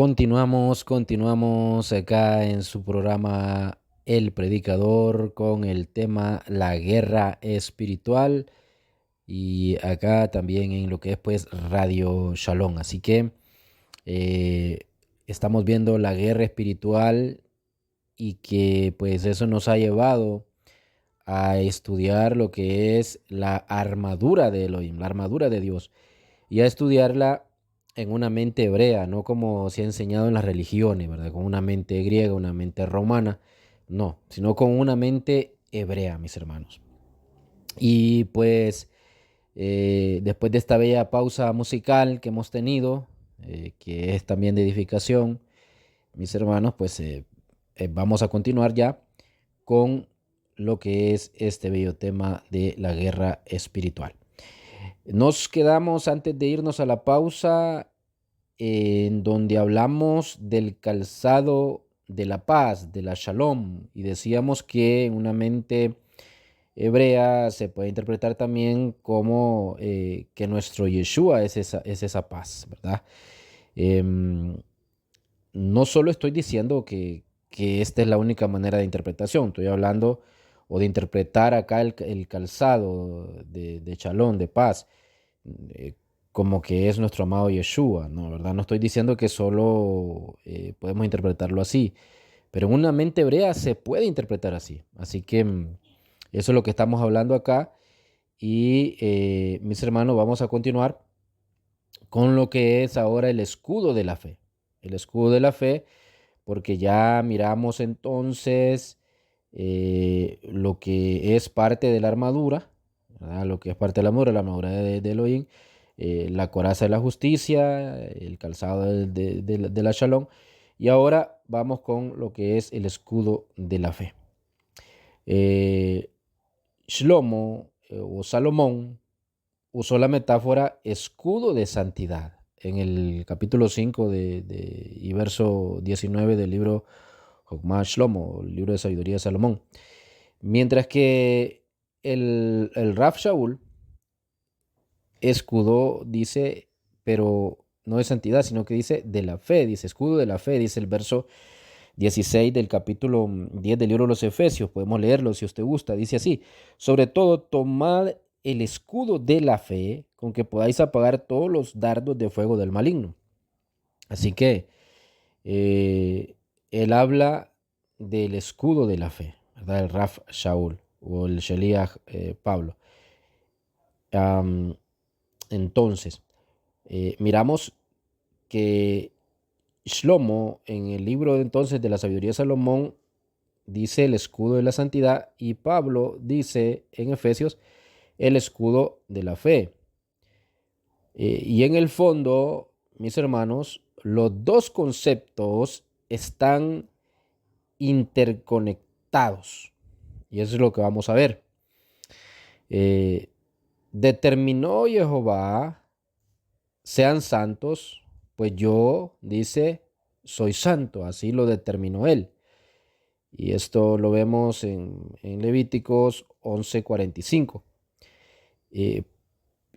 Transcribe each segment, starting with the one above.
Continuamos acá en su programa El Predicador con el tema La Guerra Espiritual y acá también en lo que es pues Radio Shalom. Así que eh, estamos viendo la guerra espiritual y que pues eso nos ha llevado a estudiar lo que es la armadura de Elohim, la armadura de Dios y a estudiarla en una mente hebrea, no como se ha enseñado en las religiones, ¿verdad? Con una mente griega, una mente romana, no, sino con una mente hebrea, mis hermanos. Y pues después de esta bella pausa musical que hemos tenido, que es también de edificación, mis hermanos, pues vamos a continuar ya con lo que es este bello tema de la guerra espiritual. Nos quedamos antes de irnos a la pausa en donde hablamos del calzado de la paz, de la shalom, y decíamos que en una mente hebrea se puede interpretar también como que nuestro Yeshua es esa paz, ¿verdad? Em, no solo estoy diciendo que esta es la única manera de interpretación, estoy hablando o de interpretar acá el calzado de shalom, de paz, eh, como que es nuestro amado Yeshua, ¿no? ¿Verdad? No estoy diciendo que solo podemos interpretarlo así, pero en una mente hebrea se puede interpretar así. Así que eso es lo que estamos hablando acá. Y mis hermanos, vamos a continuar con lo que es ahora el escudo de la fe. El escudo de la fe, porque ya miramos entonces lo que es parte de la armadura, ¿verdad? Lo que es parte de la armadura de Elohim, la coraza de la justicia, el calzado de la shalom. Y ahora vamos con lo que es el escudo de la fe. Eh, Shlomo o Salomón usó la metáfora escudo de santidad en el capítulo 5 y verso 19 del libro Jokmah Shlomo, el libro de sabiduría de Salomón. Mientras que el Rav Shaul escudo dice, pero no de santidad, sino que dice de la fe, dice escudo de la fe, dice el verso 16 del capítulo 10 del libro de los Efesios. Podemos leerlo si usted gusta. Dice así: sobre todo, tomad el escudo de la fe con que podáis apagar todos los dardos de fuego del maligno. Así que él habla del escudo de la fe, ¿verdad? El Raf Shaul o el Sheliach Pablo. Am, entonces, miramos que Shlomo, en el libro entonces de la sabiduría de Salomón, dice el escudo de la santidad y Pablo dice en Efesios el escudo de la fe. Y en el fondo, mis hermanos, los dos conceptos están interconectados. Y eso es lo que vamos a ver. Determinó Jehová, sean santos, pues yo, dice, soy santo. Así lo determinó él. Y esto lo vemos en Levíticos 11:45. Eh,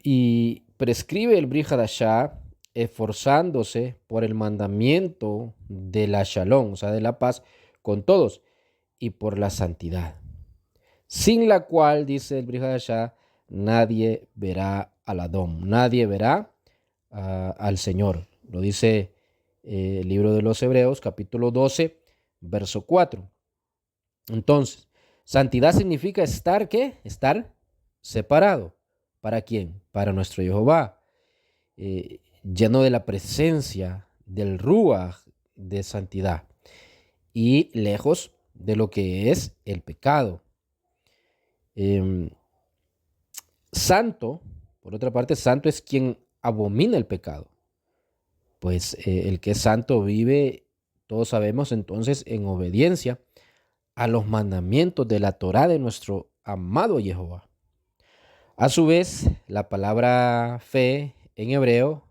y prescribe el Brit Hadashah esforzándose por el mandamiento de la Shalom, o sea, de la paz con todos, y por la santidad, sin la cual, dice el Brit Hadashah, nadie verá al Adón, nadie verá al Señor. Lo dice el libro de los Hebreos, capítulo 12, verso 4. Entonces, santidad significa estar, ¿qué? Estar separado. ¿Para quién? Para nuestro Jehová. Lleno de la presencia del Ruach de santidad y lejos de lo que es el pecado. Santo, por otra parte, santo es quien abomina el pecado. Pues el que es santo vive, todos sabemos entonces, en obediencia a los mandamientos de la Torá de nuestro amado Jehová. A su vez, la palabra fe en hebreo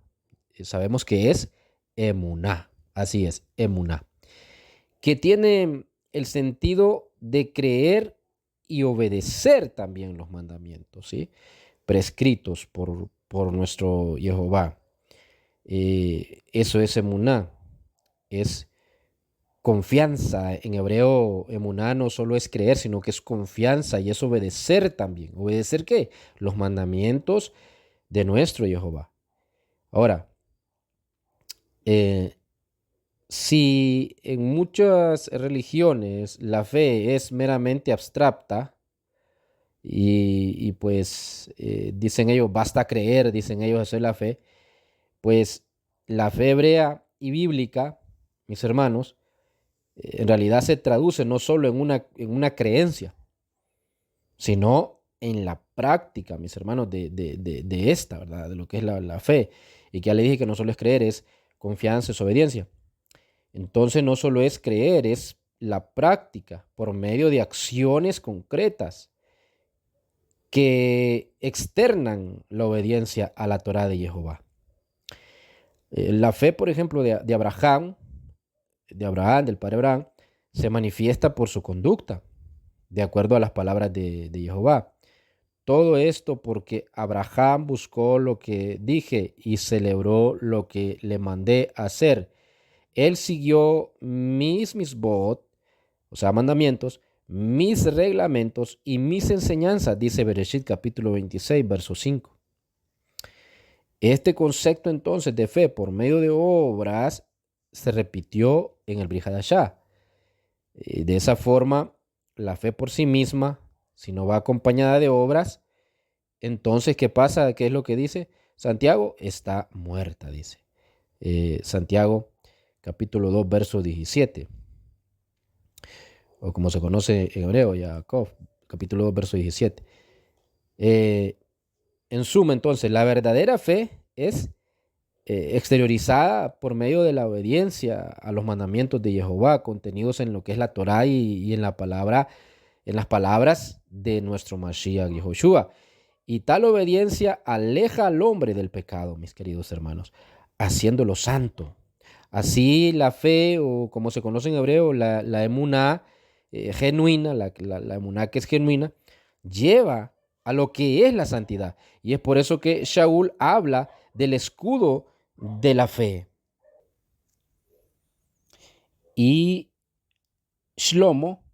sabemos que es emuná. Así es, emuná. Que tiene el sentido de creer y obedecer también los mandamientos, ¿sí? Prescritos por nuestro Jehová. Eso es emuná. es confianza. En hebreo, emuná no solo es creer, sino que es confianza y es obedecer también. ¿Obedecer qué? Los mandamientos de nuestro Jehová. Ahora, eh, si en muchas religiones la fe es meramente abstracta y pues dicen ellos, basta creer, dicen ellos, eso es la fe, pues la fe hebrea y bíblica, mis hermanos, en realidad se traduce no solo en una creencia, sino en la práctica, mis hermanos, de esta, ¿verdad? De lo que es la fe. Y que ya le dije que no solo es creer, es confianza, es obediencia. Entonces no solo es creer, es la práctica por medio de acciones concretas que externan la obediencia a la Torá de Jehová. La fe, por ejemplo, de Abraham, del padre Abraham, se manifiesta por su conducta, de acuerdo a las palabras de Jehová. Todo esto porque Abraham buscó lo que dije y celebró lo que le mandé hacer. Él siguió mis misbot, o sea, mandamientos, mis reglamentos y mis enseñanzas, dice Bereshit capítulo 26, verso 5. Este concepto entonces de fe por medio de obras se repitió en el Brit Hadashah. De esa forma, la fe por sí misma, si no va acompañada de obras, entonces, ¿qué pasa? ¿Qué es lo que dice? Santiago está muerta, dice. Santiago capítulo 2, verso 17. O como se conoce en hebreo, Jacob, capítulo 2, verso 17. En suma, entonces, la verdadera fe es exteriorizada por medio de la obediencia a los mandamientos de Jehová, contenidos en lo que es la Torá y en la palabra, en las palabras de nuestro Mashiach Yehoshua. Y tal obediencia aleja al hombre del pecado, mis queridos hermanos, haciéndolo santo. Así la fe, o como se conoce en hebreo, la emuná genuina, la emuná que es genuina, lleva a lo que es la santidad. Y es por eso que Shaul habla del escudo de la fe. Y Shlomo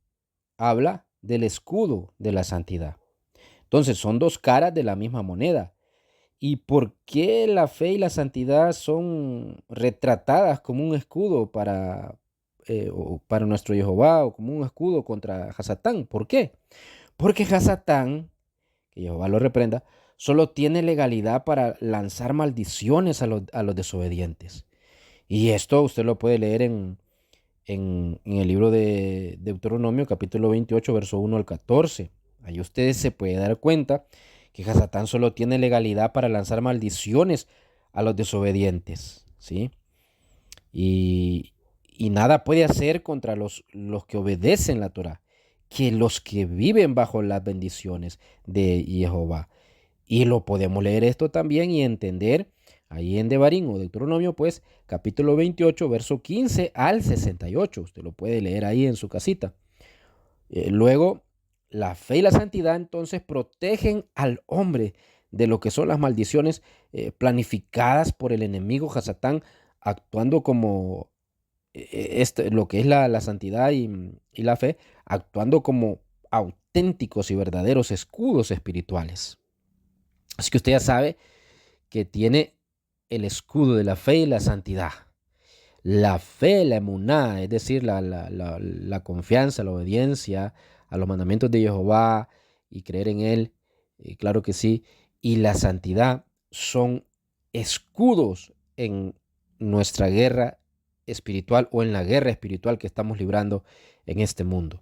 habla del escudo de la santidad. Entonces son dos caras de la misma moneda. ¿Y por qué la fe y la santidad son retratadas como un escudo para nuestro Jehová o como un escudo contra Hasatán? ¿Por qué? Porque Hasatán, que Jehová lo reprenda, solo tiene legalidad para lanzar maldiciones a los desobedientes. Y esto usted lo puede leer en el libro de Deuteronomio, capítulo 28, verso 1 al 14. Ahí ustedes se pueden dar cuenta que Hasatán solo tiene legalidad para lanzar maldiciones a los desobedientes, ¿sí? Y nada puede hacer contra los que obedecen la Torah, que los que viven bajo las bendiciones de Jehová. Y lo podemos leer esto también y entender ahí en Devarim o Deuteronomio, pues, capítulo 28, verso 15 al 68. Usted lo puede leer ahí en su casita. Luego, la fe y la santidad entonces protegen al hombre de lo que son las maldiciones planificadas por el enemigo Hasatán, actuando como lo que es la santidad y la fe, actuando como auténticos y verdaderos escudos espirituales. Así que usted ya sabe que tiene el escudo de la fe y la santidad. La fe, la emuná, es decir, la confianza, la obediencia a los mandamientos de Jehová y creer en Él, claro que sí, y la santidad son escudos en nuestra guerra espiritual o en la guerra espiritual que estamos librando en este mundo.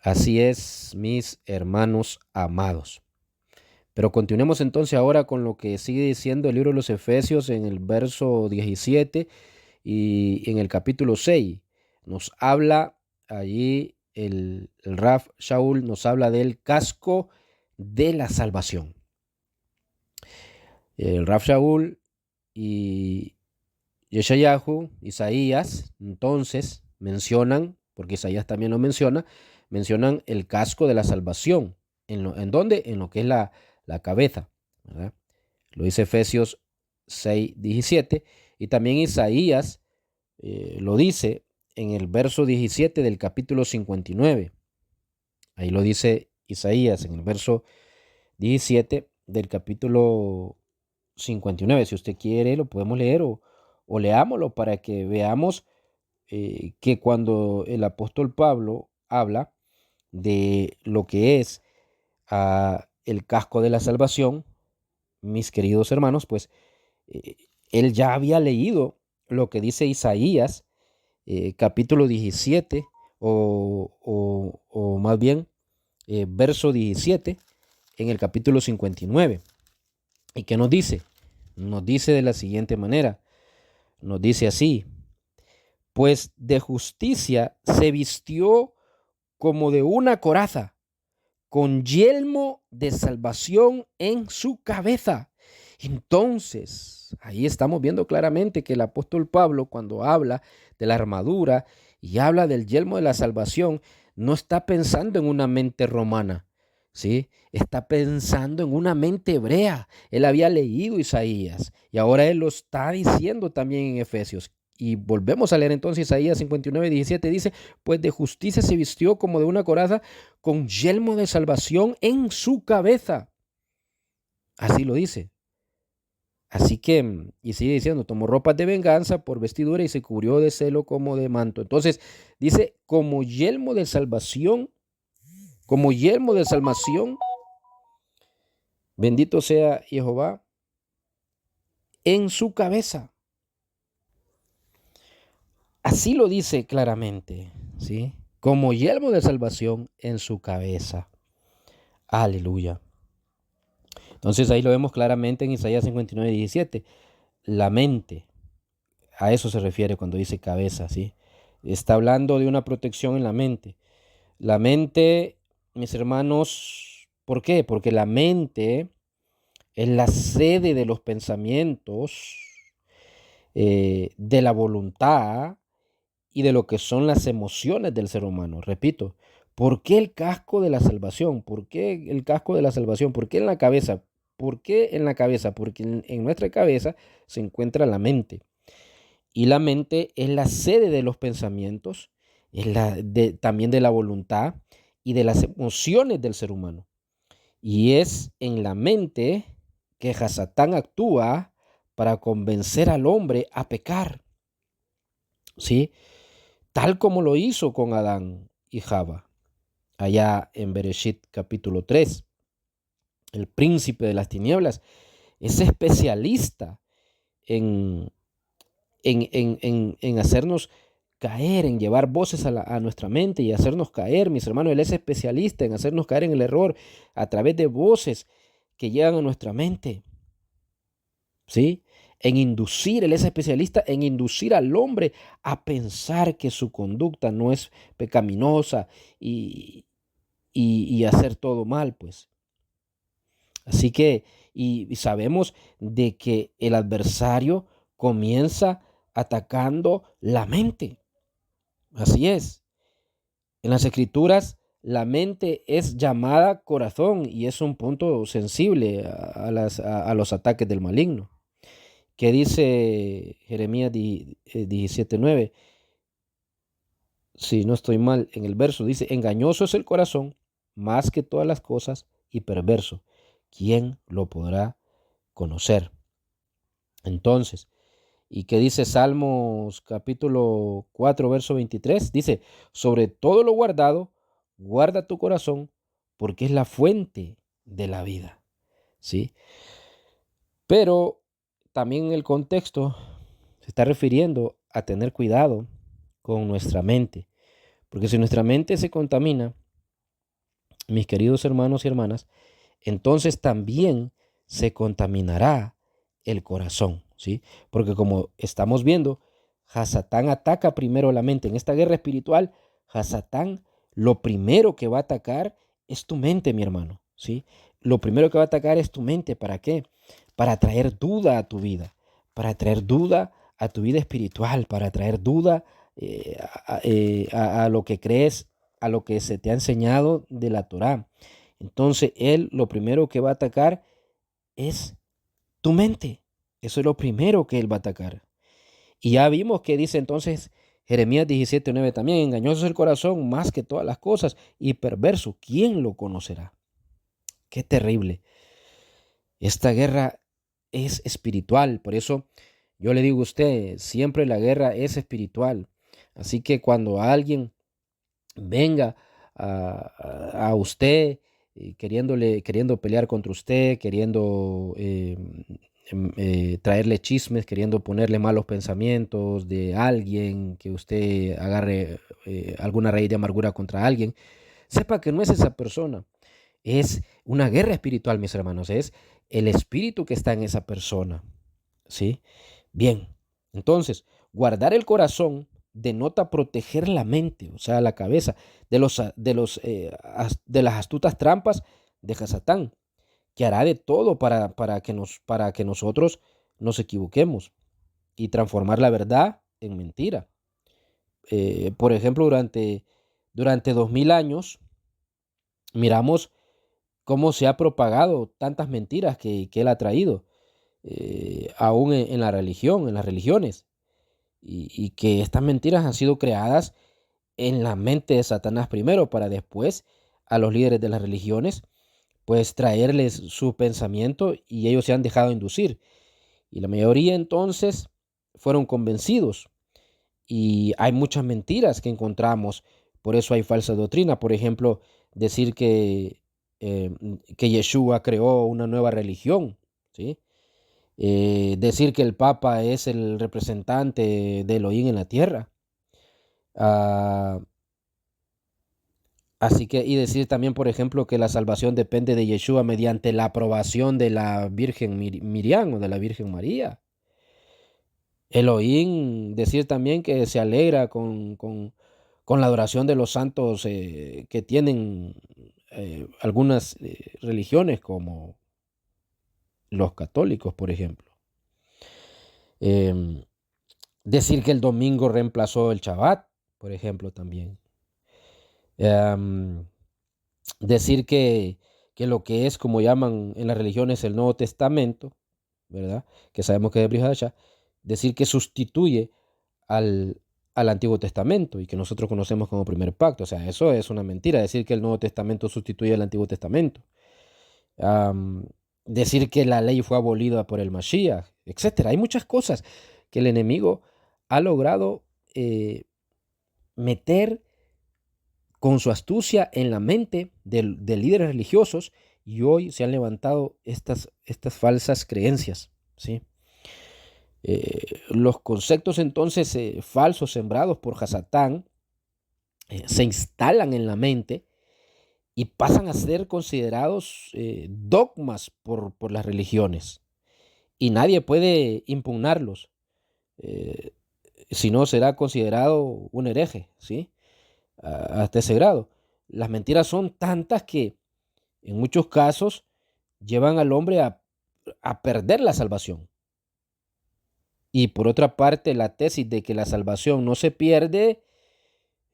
Así es, mis hermanos amados. Pero continuemos entonces ahora con lo que sigue diciendo el libro de los Efesios en el verso 17 y en el capítulo 6. Nos habla allí el Raf Shaul, nos habla del casco de la salvación. El Raf Shaul y Yeshayahu, Isaías, entonces mencionan, porque Isaías también lo menciona, mencionan el casco de la salvación. ¿En dónde? En lo que es la cabeza, ¿verdad? Lo dice Efesios 6:17 y también Isaías lo dice en el verso 17 del capítulo 59. Ahí lo dice Isaías en el verso 17 del capítulo 59. Si usted quiere, lo podemos leer o leámoslo para que veamos que cuando el apóstol Pablo habla de lo que es el casco de la salvación, mis queridos hermanos, pues eh, él ya había leído lo que dice Isaías, capítulo 17, o más bien verso 17, en el capítulo 59. ¿Y qué nos dice? Nos dice de la siguiente manera, nos dice así: pues de justicia se vistió como de una coraza, con yelmo de salvación en su cabeza. Entonces, ahí estamos viendo claramente que el apóstol Pablo, cuando habla de la armadura y habla del yelmo de la salvación, no está pensando en una mente romana, ¿sí? Está pensando en una mente hebrea. Él había leído Isaías y ahora él lo está diciendo también en Efesios. Y volvemos a leer entonces Isaías 59:17, dice: pues de justicia se vistió como de una coraza, con yelmo de salvación en su cabeza. Así lo dice. Así que, y sigue diciendo, tomó ropas de venganza por vestidura y se cubrió de celo como de manto. Entonces, dice, como yelmo de salvación, bendito sea Jehová, en su cabeza. Así lo dice claramente, ¿sí? Como yelmo de salvación en su cabeza. Aleluya. Entonces ahí lo vemos claramente en Isaías 59:17. La mente, a eso se refiere cuando dice cabeza, ¿sí? Está hablando de una protección en la mente. La mente, mis hermanos, ¿por qué? Porque la mente es la sede de los pensamientos, de la voluntad y de lo que son las emociones del ser humano. Repito, ¿por qué el casco de la salvación? ¿Por qué el casco de la salvación? ¿Por qué en la cabeza? ¿Por qué en la cabeza? Porque en nuestra cabeza se encuentra la mente. Y la mente es la sede de los pensamientos, es también de la voluntad y de las emociones del ser humano. Y es en la mente que Hasatán actúa para convencer al hombre a pecar, ¿sí? Tal como lo hizo con Adán y Java, allá en Bereshit capítulo 3. El príncipe de las tinieblas es especialista en, en hacernos caer, en llevar voces a nuestra mente y hacernos caer, mis hermanos. Él es especialista en hacernos caer en el error a través de voces que llegan a nuestra mente, ¿sí? Él es especialista en inducir al hombre a pensar que su conducta no es pecaminosa y hacer todo mal, pues. Así que, y sabemos de que el adversario comienza atacando la mente. Así es. En las escrituras, la mente es llamada corazón y es un punto sensible a los ataques del maligno. ¿Qué dice Jeremías 17:9? Si no estoy mal en el verso, dice: engañoso es el corazón más que todas las cosas y perverso. ¿Quién lo podrá conocer? Entonces, ¿y qué dice Salmos capítulo 4, verso 23? Dice: sobre todo lo guardado, guarda tu corazón, porque es la fuente de la vida. ¿Sí? Pero también en el contexto se está refiriendo a tener cuidado con nuestra mente, porque si nuestra mente se contamina, mis queridos hermanos y hermanas, entonces también se contaminará el corazón, ¿sí? Porque como estamos viendo, Hasatán ataca primero la mente. En esta guerra espiritual, Hasatán lo primero que va a atacar es tu mente, mi hermano, ¿sí? Lo primero que va a atacar es tu mente. ¿Para qué? Para traer duda a tu vida, para traer duda a tu vida espiritual, para traer duda a lo que crees, a lo que se te ha enseñado de la Torá. Entonces, él lo primero que va a atacar es tu mente. Eso es lo primero que él va a atacar. Y ya vimos que dice entonces Jeremías 17:9 también, engañoso es el corazón más que todas las cosas y perverso, ¿quién lo conocerá? Qué terrible. Esta guerra es espiritual, por eso yo le digo a usted, siempre la guerra es espiritual. Así que cuando alguien venga a usted queriendo pelear contra usted, queriendo traerle chismes, queriendo ponerle malos pensamientos de alguien, que usted agarre alguna raíz de amargura contra alguien, sepa que no es esa persona. Es una guerra espiritual, mis hermanos. Es el espíritu que está en esa persona. ¿Sí? Bien. Entonces, guardar el corazón denota proteger la mente, o sea, la cabeza, de las astutas trampas de Hasatán, que hará de todo para que nosotros nos equivoquemos y transformar la verdad en mentira. Por ejemplo, durante 2000 años, miramos cómo se ha propagado tantas mentiras que él ha traído, aún en la religión, en las religiones, y que estas mentiras han sido creadas en la mente de Satanás primero, para después a los líderes de las religiones, pues traerles su pensamiento y ellos se han dejado inducir. Y la mayoría entonces fueron convencidos. Y hay muchas mentiras que encontramos, por eso hay falsa doctrina. Por ejemplo, decir eh, que Yeshua creó una nueva religión, ¿sí? Decir que el Papa es el representante de Elohim en la tierra. Ah, Así que, y decir también, por ejemplo, que la salvación depende de Yeshua mediante la aprobación de la Virgen Miriam o de la Virgen María. Elohim, decir también que se alegra con la adoración de los santos que tienen algunas religiones, como los católicos, por ejemplo. Em, Decir que el domingo reemplazó el Shabbat, por ejemplo, también. Em, Decir que lo que es, como llaman en las religiones, el Nuevo Testamento, ¿verdad? Que sabemos que es de Brit Hadashah, decir que sustituye al, al Antiguo Testamento y que nosotros conocemos como primer pacto. O sea, eso es una mentira, decir que el Nuevo Testamento sustituye al Antiguo Testamento. Am, Decir que la ley fue abolida por el Mashiach, etcétera. Hay muchas cosas que el enemigo ha logrado meter con su astucia en la mente de líderes religiosos, y hoy se han levantado estas falsas creencias, ¿sí? Los conceptos entonces falsos sembrados por Hasatán se instalan en la mente y pasan a ser considerados dogmas por las religiones, y nadie puede impugnarlos, eh, si no será considerado un hereje, ¿sí? Hasta ese grado. Las mentiras son tantas que en muchos casos llevan al hombre a perder la salvación. Y por otra parte, la tesis de que la salvación no se pierde,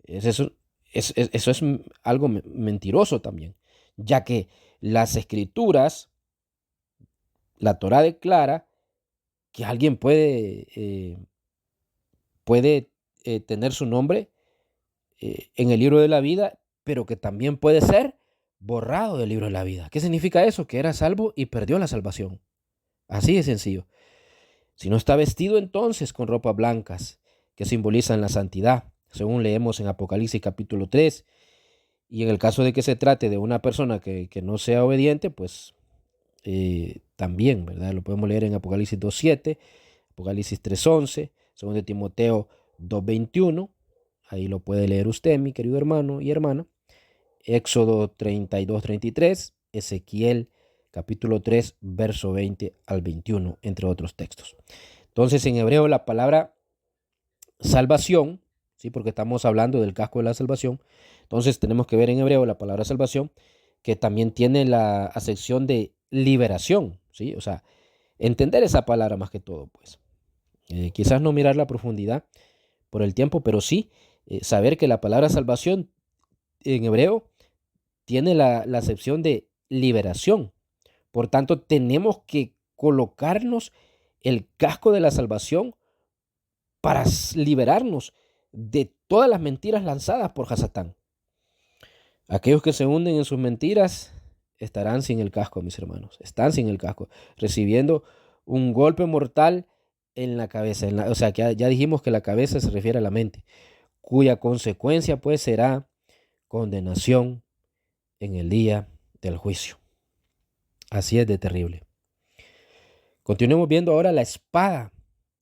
eso es algo mentiroso también, ya que las escrituras, la Torá declara que alguien puede tener su nombre en el libro de la vida, pero que también puede ser borrado del libro de la vida. ¿Qué significa eso? Que era salvo y perdió la salvación. Así de sencillo. Si no está vestido entonces con ropas blancas que simbolizan la santidad, según leemos en Apocalipsis capítulo 3, y en el caso de que se trate de una persona que no sea obediente, pues también, ¿verdad? Lo podemos leer en Apocalipsis 2:7, Apocalipsis 3:11, 2 de Timoteo 2:21, ahí lo puede leer usted, mi querido hermano y hermana. Éxodo 32:33, Ezequiel capítulo 3, verso 20 al 21, entre otros textos. Entonces, en hebreo la palabra salvación, ¿sí? Porque estamos hablando del casco de la salvación. Entonces, tenemos que ver en hebreo la palabra salvación, que también tiene la acepción de liberación, ¿sí? O sea, entender esa palabra más que todo, pues. Quizás no mirar la profundidad por el tiempo, pero sí saber que la palabra salvación en hebreo tiene la acepción de liberación. Por tanto, tenemos que colocarnos el casco de la salvación para liberarnos de todas las mentiras lanzadas por Hasatán. Aquellos que se hunden en sus mentiras estarán sin el casco, mis hermanos. Están sin el casco, recibiendo un golpe mortal en la cabeza. O sea, que ya dijimos que la cabeza se refiere a la mente, cuya consecuencia pues será condenación en el día del juicio. Así es de terrible. Continuemos viendo ahora la espada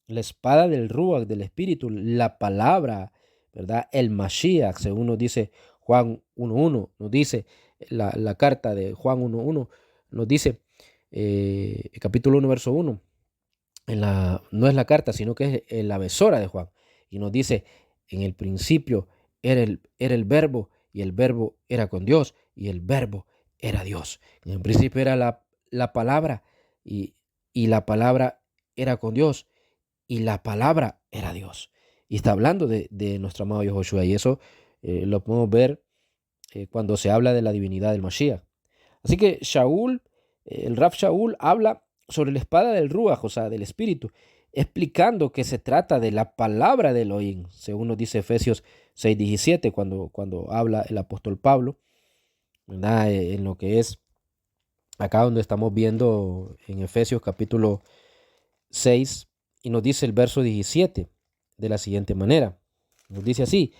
del Ruach, del Espíritu, la palabra, ¿verdad? El Mashiach, según nos dice Juan 1.1, nos dice la carta de Juan 1.1, nos dice, capítulo 1, verso 1, no es la carta, sino que es la besora de Juan, y nos dice, en el principio era el verbo, y el verbo era con Dios, y el verbo era Dios. En el principio era la palabra, y la palabra era con Dios, y la palabra era Dios. Y está hablando de nuestro amado Yahushua, y eso lo podemos ver cuando se habla de la divinidad del Mashiach. Así que Shaul, el Rab Shaul, habla sobre la espada del Ruach, o sea, del Espíritu, explicando que se trata de la palabra de Elohim, según nos dice Efesios 6:17, cuando habla el apóstol Pablo, ¿verdad? En lo que es acá donde estamos viendo en Efesios capítulo 6, y nos dice el verso 17 de la siguiente manera. Nos dice así,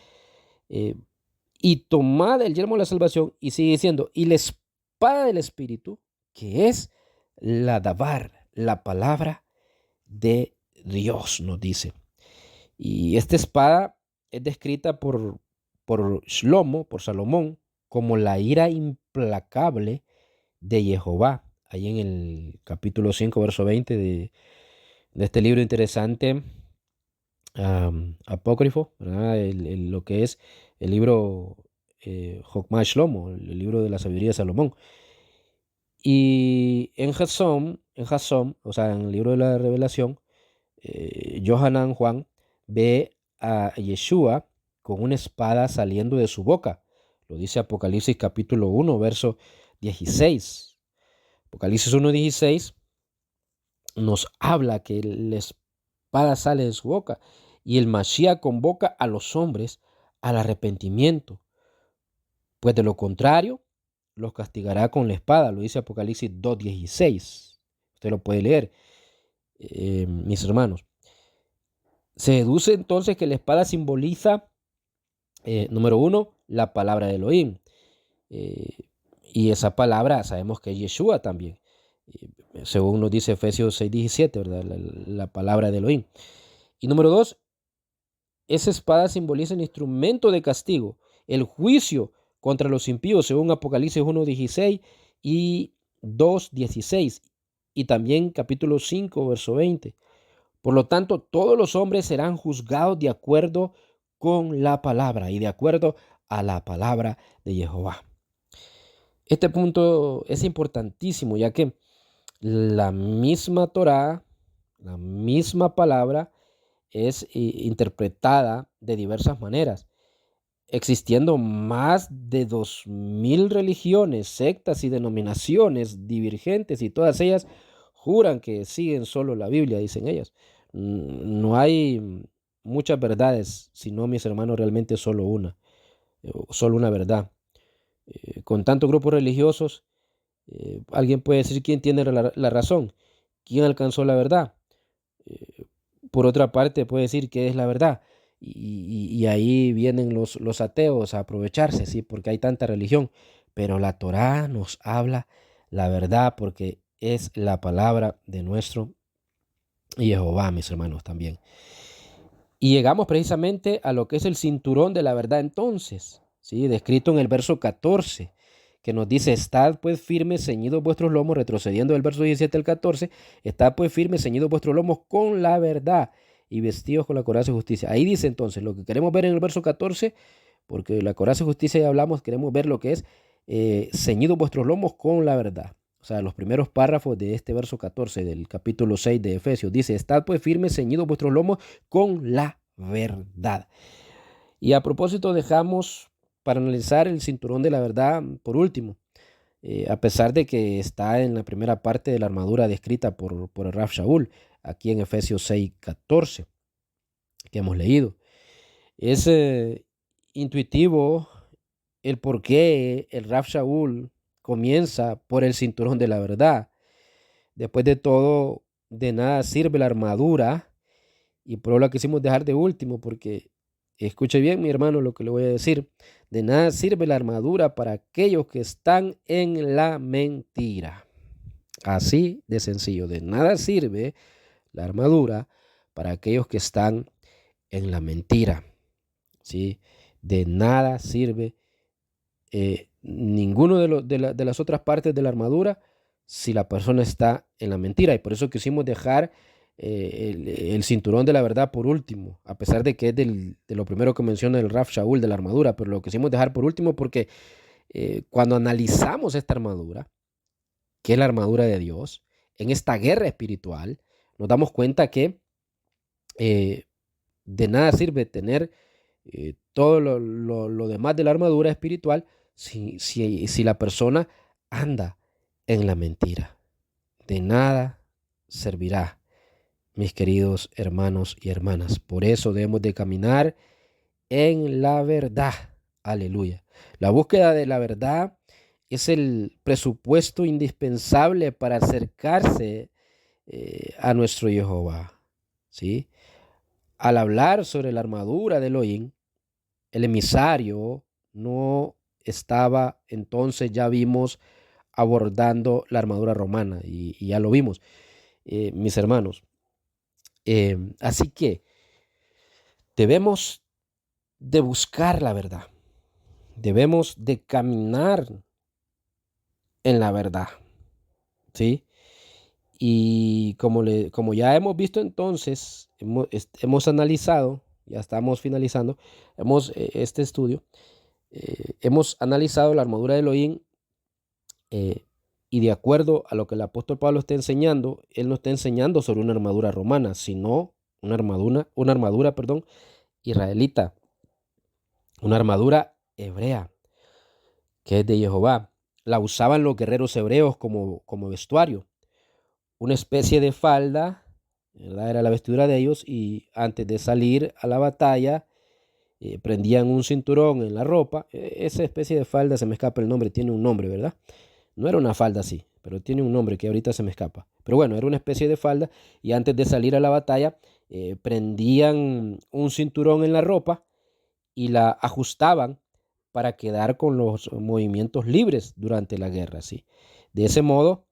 y tomad el yelmo de la salvación, y sigue diciendo, y la espada del Espíritu, que es la Dabar, la palabra de Dios, nos dice. Y esta espada es descrita por Salomón, como la ira implacable de Jehová, ahí en el capítulo 5, verso 20 de este libro interesante, apócrifo, ¿verdad? Lo que es el libro Jokmah Shlomo, el libro de la sabiduría de Salomón. Y en Jasón, o sea, en el libro de la revelación, Yohanan Juan ve a Yeshua con una espada saliendo de su boca. Lo dice Apocalipsis capítulo 1, verso 16. Apocalipsis 1:16 nos habla que la espada sale de su boca y el Mashiach convoca a los hombres al arrepentimiento, pues de lo contrario los castigará con la espada. Lo dice Apocalipsis 2:16. Usted lo puede leer, mis hermanos. Se deduce entonces que la espada simboliza, número uno, la palabra de Elohim. Y esa palabra sabemos que es Yeshua también. Según nos dice Efesios 6:17, ¿verdad? La palabra de Elohim. Y número dos, esa espada simboliza el instrumento de castigo, el juicio contra los impíos, según Apocalipsis 1:16 y 2:16, y también capítulo 5, verso 20. Por lo tanto, todos los hombres serán juzgados de acuerdo con la palabra y de acuerdo a la palabra de Jehová. Este punto es importantísimo, ya que la misma Torá, la misma palabra, es interpretada de diversas maneras, existiendo más de 2000 religiones, sectas y denominaciones divergentes, y todas ellas juran que siguen solo la Biblia, dicen ellas. No hay muchas verdades, sino, mis hermanos, realmente solo una verdad. Con tantos grupos religiosos, alguien puede decir quién tiene la razón, quién alcanzó la verdad. Por otra parte, puede decir qué es la verdad. Y ahí vienen los ateos a aprovecharse, ¿sí? Porque hay tanta religión. Pero la Torá nos habla la verdad porque es la palabra de nuestro Jehová, mis hermanos, también. Y llegamos precisamente a lo que es el cinturón de la verdad entonces, ¿sí? Descrito en el verso 14, que nos dice, estad pues firmes, ceñidos vuestros lomos, retrocediendo del verso 17 al 14, estad pues firmes, ceñidos vuestros lomos con la verdad y vestidos con la coraza de justicia. Ahí dice entonces, lo que queremos ver en el verso 14, porque la coraza de justicia ya hablamos, queremos ver lo que es ceñidos vuestros lomos con la verdad. O sea, los primeros párrafos de este verso 14 del capítulo 6 de Efesios dice, estad pues firmes, ceñidos vuestros lomos con la verdad. Y a propósito dejamos para analizar el cinturón de la verdad por último, a pesar de que está en la primera parte de la armadura descrita por el Rab Shaul, aquí en Efesios 6:14, que hemos leído. Es intuitivo el por qué el Rab Shaul comienza por el cinturón de la verdad. Después de todo, de nada sirve la armadura, y por eso la quisimos dejar de último, porque escuche bien, mi hermano, lo que le voy a decir. De nada sirve la armadura para aquellos que están en la mentira. Así de sencillo. De nada sirve la armadura para aquellos que están en la mentira. ¿Sí? De nada sirve ninguno de las otras partes de la armadura si la persona está en la mentira. Y por eso quisimos dejar el cinturón de la verdad por último, a pesar de que es de lo primero que menciona el Rab Shaul de la armadura, pero lo quisimos dejar por último porque cuando analizamos esta armadura, que es la armadura de Dios, en esta guerra espiritual, nos damos cuenta que de nada sirve tener todo lo demás de la armadura espiritual si la persona anda en la mentira. De nada servirá, mis queridos hermanos y hermanas. Por eso debemos de caminar en la verdad. Aleluya. La búsqueda de la verdad es el presupuesto indispensable para acercarse a nuestro Jehová. ¿Sí? Al hablar sobre la armadura de Elohim, el emisario no estaba, entonces ya vimos, abordando la armadura romana y ya lo vimos, mis hermanos. Así que debemos de buscar la verdad, debemos de caminar en la verdad, ¿sí? Y como ya hemos visto entonces, hemos analizado, ya estamos finalizando, este estudio, hemos analizado la armadura de Elohim y de acuerdo a lo que el apóstol Pablo está enseñando, él no está enseñando sobre una armadura romana, sino una armadura, israelita, una armadura hebrea, que es de Jehová. La usaban los guerreros hebreos como vestuario, una especie de falda, ¿verdad? Era la vestidura de ellos, y antes de salir a la batalla, prendían un cinturón en la ropa. Esa especie de falda, se me escapa el nombre, tiene un nombre, ¿verdad? No era una falda así, pero tiene un nombre que ahorita se me escapa. Pero bueno, era una especie de falda, y antes de salir a la batalla, prendían un cinturón en la ropa y la ajustaban para quedar con los movimientos libres durante la guerra, ¿sí? De ese modo,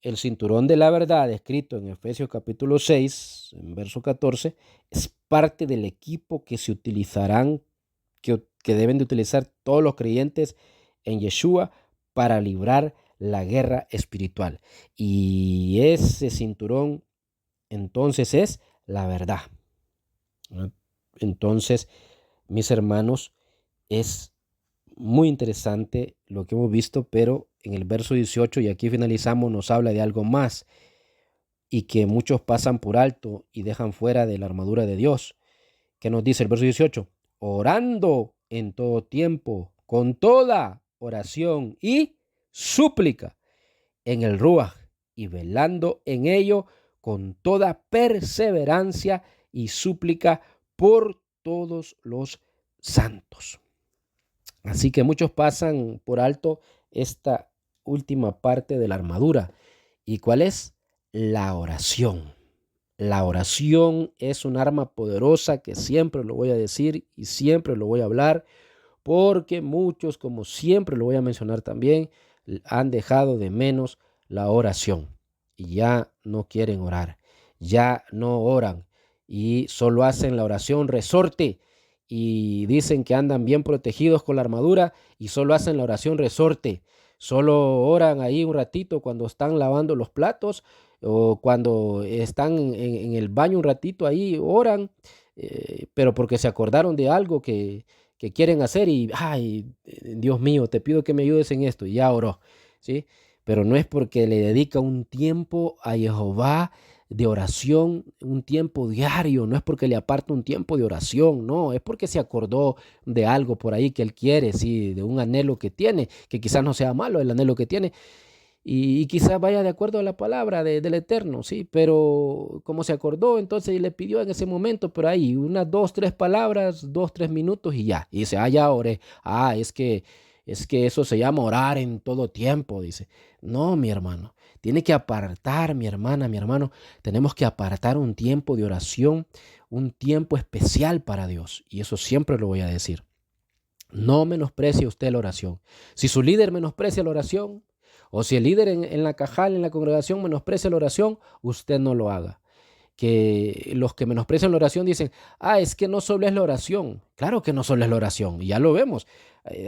el cinturón de la verdad, escrito en Efesios capítulo 6, en verso 14, es parte del equipo que se utilizarán, que deben de utilizar todos los creyentes en Yeshua para librar la guerra espiritual. Y ese cinturón entonces es la verdad. Entonces, mis hermanos, es muy interesante lo que hemos visto, pero en el verso 18, y aquí finalizamos, nos habla de algo más y que muchos pasan por alto y dejan fuera de la armadura de Dios. ¿Qué nos dice el verso 18? Orando en todo tiempo, con toda oración y súplica en el Ruach, y velando en ello con toda perseverancia y súplica por todos los santos. Así que muchos pasan por alto esta última parte de la armadura. ¿Y cuál es? La oración. La oración es un arma poderosa que siempre lo voy a decir y siempre lo voy a hablar, porque muchos, como siempre lo voy a mencionar también, han dejado de menos la oración y ya no quieren orar, ya no oran y solo hacen la oración resorte, y dicen que andan bien protegidos con la armadura y solo hacen la oración resorte. Solo oran ahí un ratito cuando están lavando los platos o cuando están en el baño un ratito, ahí oran, pero porque se acordaron de algo que quieren hacer y, ay, Dios mío, te pido que me ayudes en esto, y ya oró, ¿sí? Pero no es porque le dedica un tiempo a Jehová de oración, un tiempo diario, no es porque le aparta un tiempo de oración, no, es porque se acordó de algo por ahí que él quiere, sí, de un anhelo que tiene, que quizás no sea malo el anhelo que tiene, y quizás vaya de acuerdo a la palabra del Eterno, ¿sí? Pero como se acordó, entonces le pidió en ese momento, pero ahí unas dos, tres palabras, dos, tres minutos y ya. Y dice, ya oré. Es que eso se llama orar en todo tiempo, dice. No, mi hermano, tiene que apartar, mi hermana, mi hermano, tenemos que apartar un tiempo de oración, un tiempo especial para Dios. Y eso siempre lo voy a decir. No menosprecie usted la oración. Si su líder menosprecia la oración, o si el líder en la cajal, en la congregación, menosprecia la oración, usted no lo haga. Que los que menosprecian la oración dicen, es que no solo es la oración. Claro que no solo es la oración, y ya lo vemos.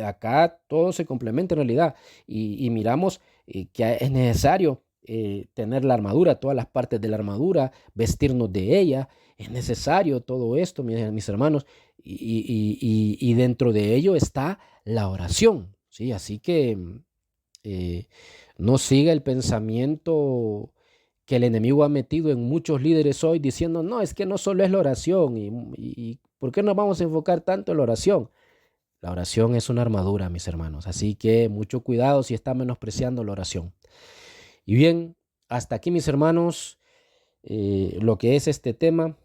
Acá todo se complementa en realidad. Y miramos que es necesario tener la armadura, todas las partes de la armadura, vestirnos de ella. Es necesario todo esto, mis hermanos, y dentro de ello está la oración, ¿sí? Así que eh, no siga el pensamiento que el enemigo ha metido en muchos líderes hoy diciendo, no, es que no solo es la oración, y ¿por qué nos vamos a enfocar tanto en la oración? La oración es una armadura, mis hermanos, así que mucho cuidado si está menospreciando la oración. Y bien, hasta aquí, mis hermanos, lo que es este tema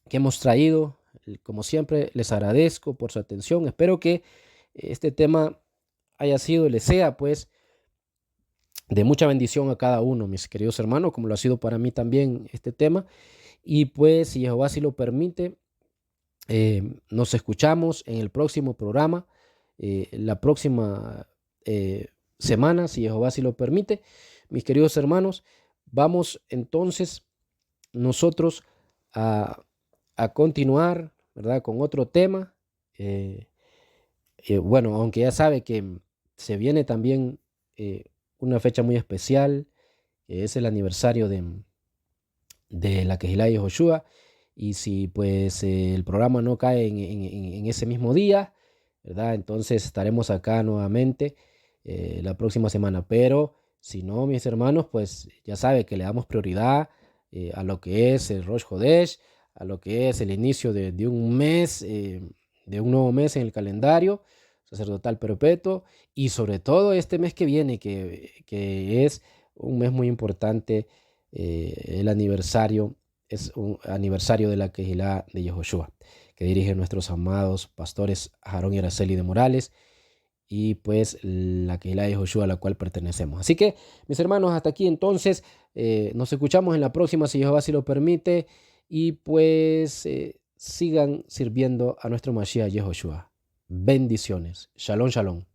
que hemos traído. Como siempre, les agradezco por su atención. Espero que este tema haya sido y les sea, pues, de mucha bendición a cada uno, mis queridos hermanos, como lo ha sido para mí también este tema. Y pues, si Jehová sí lo permite, nos escuchamos en el próximo programa, la próxima semana, si Jehová sí lo permite. Mis queridos hermanos, vamos entonces nosotros a, a continuar, ¿verdad? Con otro tema. Eh, bueno, aunque ya sabe que se viene también una fecha muy especial, que es el aniversario de la Kehilá de Joshua. Y si pues el programa no cae en ese mismo día, ¿verdad? Entonces estaremos acá nuevamente la próxima semana. Pero si no, mis hermanos, pues ya sabe que le damos prioridad a lo que es el Rosh Hodesh, a lo que es el inicio de un mes, de un nuevo mes en el calendario sacerdotal perpetuo, y sobre todo este mes que viene, que es un mes muy importante, el aniversario, es un aniversario de la Kehilá de Yehoshua, que dirigen nuestros amados pastores Aarón y Araceli de Morales, y pues la Kehilá de Yehoshua a la cual pertenecemos. Así que, mis hermanos, hasta aquí entonces, nos escuchamos en la próxima, si Jehová si lo permite, y pues sigan sirviendo a nuestro Mashiach Yehoshua. Bendiciones. Shalom, shalom.